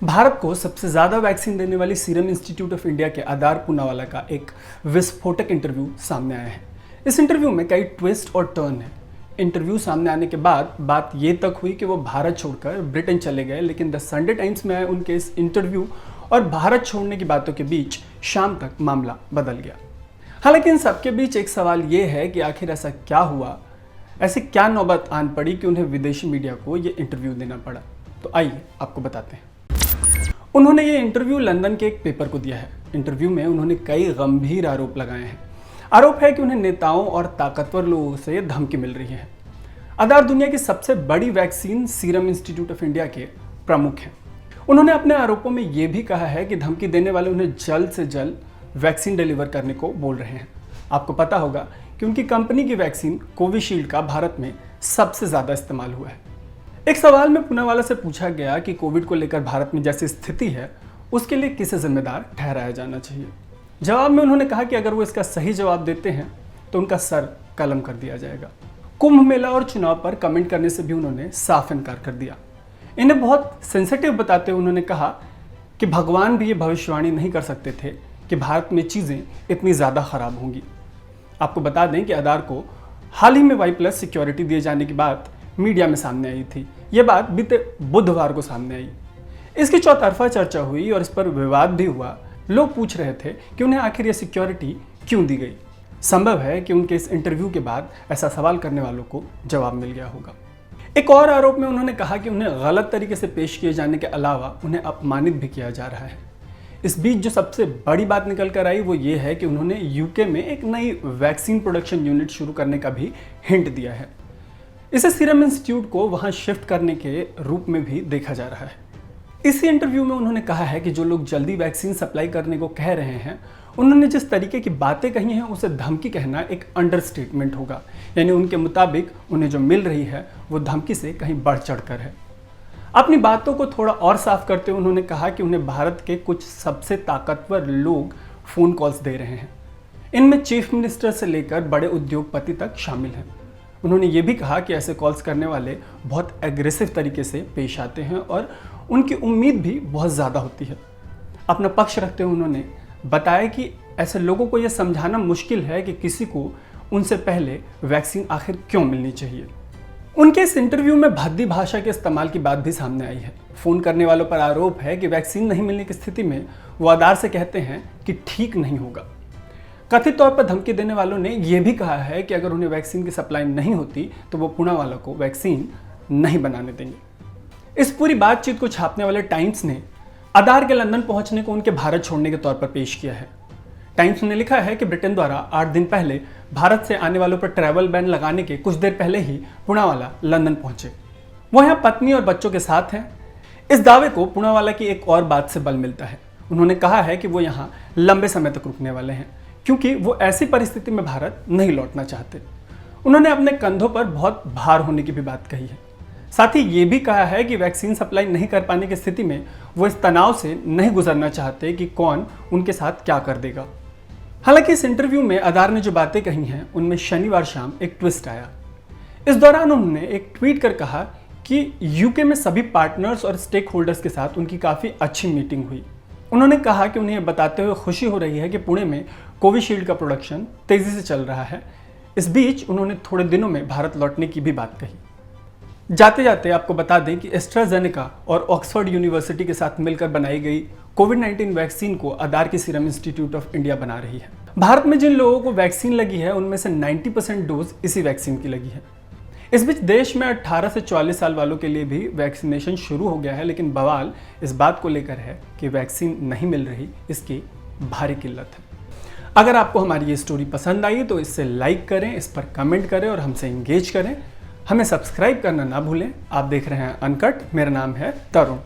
भारत को सबसे ज़्यादा वैक्सीन देने वाली सीरम इंस्टीट्यूट ऑफ इंडिया के आदार पूनावाला का एक विस्फोटक इंटरव्यू सामने आया है। इस इंटरव्यू में कई ट्विस्ट और टर्न है। इंटरव्यू सामने आने के बाद बात ये तक हुई कि वो भारत छोड़कर ब्रिटेन चले गए, लेकिन द संडे टाइम्स में आए उनके इस इंटरव्यू और भारत छोड़ने की बातों के बीच शाम तक मामला बदल गया। हालांकि इन सबके बीच एक सवाल ये है कि आखिर ऐसा क्या हुआ, ऐसी क्या नौबत आन पड़ी कि उन्हें विदेशी मीडिया को ये इंटरव्यू देना पड़ा। तो आइए आपको बताते हैं। उन्होंने ये इंटरव्यू लंदन के एक पेपर को दिया है। इंटरव्यू में उन्होंने कई गंभीर आरोप लगाए हैं। आरोप है कि उन्हें नेताओं और ताकतवर लोगों से धमकी मिल रही है। आधार दुनिया की सबसे बड़ी vaccine serum institute of India के प्रमुख हैं। उन्होंने अपने आरोपों में ये भी कहा है कि धमकी देने वाले उन्हें जल्द से जल्द वैक्सीन डिलीवर करने को बोल रहे हैं। आपको पता होगा कि उनकी कंपनी की वैक्सीन कोविशील्ड का भारत में सबसे ज़्यादा इस्तेमाल हुआ है। एक सवाल में पूनावाला से पूछा गया कि कोविड को लेकर भारत में जैसी स्थिति है उसके लिए किसे जिम्मेदार ठहराया जाना चाहिए। जवाब में उन्होंने कहा कि अगर वो इसका सही जवाब देते हैं तो उनका सर कलम कर दिया जाएगा। कुंभ मेला और चुनाव पर कमेंट करने से भी उन्होंने साफ इनकार कर दिया। इन्हें बहुत सेंसिटिव बताते हुए उन्होंने कहा कि भगवान भी ये भविष्यवाणी नहीं कर सकते थे कि भारत में चीज़ें इतनी ज़्यादा ख़राब होंगी। आपको बता दें कि आधार को हाल ही में Y+ सिक्योरिटी दिए जाने की बात मीडिया में सामने आई थी। ये बात बीते बुधवार को सामने आई। इसकी चौतरफा चर्चा हुई और इस पर विवाद भी हुआ। लोग पूछ रहे थे कि उन्हें आखिर ये सिक्योरिटी क्यों दी गई। संभव है कि उनके इस इंटरव्यू के बाद ऐसा सवाल करने वालों को जवाब मिल गया होगा। एक और आरोप में उन्होंने कहा कि उन्हें गलत तरीके से पेश किए जाने के अलावा उन्हें अपमानित भी किया जा रहा है। इस बीच जो सबसे बड़ी बात निकल कर आई वो ये है कि उन्होंने यूके में एक नई वैक्सीन प्रोडक्शन यूनिट शुरू करने का भी हिंट दिया है। इसे सीरम इंस्टीट्यूट को वहां शिफ्ट करने के रूप में भी देखा जा रहा है। इसी इंटरव्यू में उन्होंने कहा है कि जो लोग जल्दी वैक्सीन सप्लाई करने को कह रहे हैं, उन्होंने जिस तरीके की बातें कही हैं उसे धमकी कहना एक अंडरस्टेटमेंट होगा। यानी उनके मुताबिक उन्हें जो मिल रही है वो धमकी से कहीं बढ़ चढ़कर है। अपनी बातों को थोड़ा और साफ करते हुए उन्होंने कहा कि उन्हें भारत के कुछ सबसे ताकतवर लोग फ़ोन कॉल्स दे रहे हैं। इनमें चीफ मिनिस्टर से लेकर बड़े उद्योगपति तक शामिल हैं। उन्होंने ये भी कहा कि ऐसे कॉल्स करने वाले बहुत एग्रेसिव तरीके से पेश आते हैं और उनकी उम्मीद भी बहुत ज़्यादा होती है। अपना पक्ष रखते हुए उन्होंने बताया कि ऐसे लोगों को यह समझाना मुश्किल है कि किसी को उनसे पहले वैक्सीन आखिर क्यों मिलनी चाहिए। उनके इस इंटरव्यू में भद्दी भाषा के इस्तेमाल की बात भी सामने आई है। फ़ोन करने वालों पर आरोप है कि वैक्सीन नहीं मिलने की स्थिति में वो आधार से कहते हैं कि ठीक नहीं होगा। कथित तौर पर धमकी देने वालों ने यह भी कहा है कि अगर उन्हें वैक्सीन की सप्लाई नहीं होती तो वो पूनावाला को वैक्सीन नहीं बनाने देंगे। इस पूरी बातचीत को छापने वाले टाइम्स ने आधार के लंदन पहुंचने को उनके भारत छोड़ने के तौर पर पेश किया है। टाइम्स ने लिखा है कि ब्रिटेन द्वारा 8 दिन पहले भारत से आने वालों पर ट्रैवल बैन लगाने के कुछ देर पहले ही पूनावाला लंदन पहुंचे। वो यहाँ पत्नी और बच्चों के साथ हैं। इस दावे को पूनावाला की एक और बात से बल मिलता है। उन्होंने कहा है कि वो यहाँ लंबे समय तक रुकने वाले हैं क्योंकि वो ऐसी परिस्थिति में भारत नहीं लौटना चाहते। उन्होंने अपने कंधों पर बहुत भार होने की भी बात कही है। साथ ही ये भी कहा है कि वैक्सीन सप्लाई नहीं कर पाने की स्थिति में वो इस तनाव से नहीं गुजरना चाहते कि कौन उनके साथ क्या कर देगा। हालांकि इस इंटरव्यू में आधार ने जो बातें कही हैं उनमें शनिवार शाम एक ट्विस्ट आया। इस दौरान उन्होंने एक ट्वीट कर कहा कि यूके में सभी पार्टनर्स और स्टेक होल्डर्स के साथ उनकी काफ़ी अच्छी मीटिंग हुई। उन्होंने कहा कि उन्हें बताते हुए खुशी हो रही है कि पुणे में कोविशील्ड का प्रोडक्शन तेज़ी से चल रहा है। इस बीच उन्होंने थोड़े दिनों में भारत लौटने की भी बात कही। जाते जाते आपको बता दें कि एस्ट्राजेनेका और ऑक्सफोर्ड यूनिवर्सिटी के साथ मिलकर बनाई गई कोविड-19 वैक्सीन को आधार की सीरम इंस्टीट्यूट ऑफ इंडिया बना रही है। भारत में जिन लोगों को वैक्सीन लगी है उनमें से 90% डोज इसी वैक्सीन की लगी है। इस बीच देश में 18 से 44 साल वालों के लिए भी वैक्सीनेशन शुरू हो गया है, लेकिन बवाल इस बात को लेकर है कि वैक्सीन नहीं मिल रही, इसकी भारी किल्लत है। अगर आपको हमारी ये स्टोरी पसंद आई तो इससे लाइक करें, इस पर कमेंट करें और हमसे इंगेज करें। हमें सब्सक्राइब करना ना भूलें। आप देख रहे हैं अनकट। मेरा नाम है तरुण।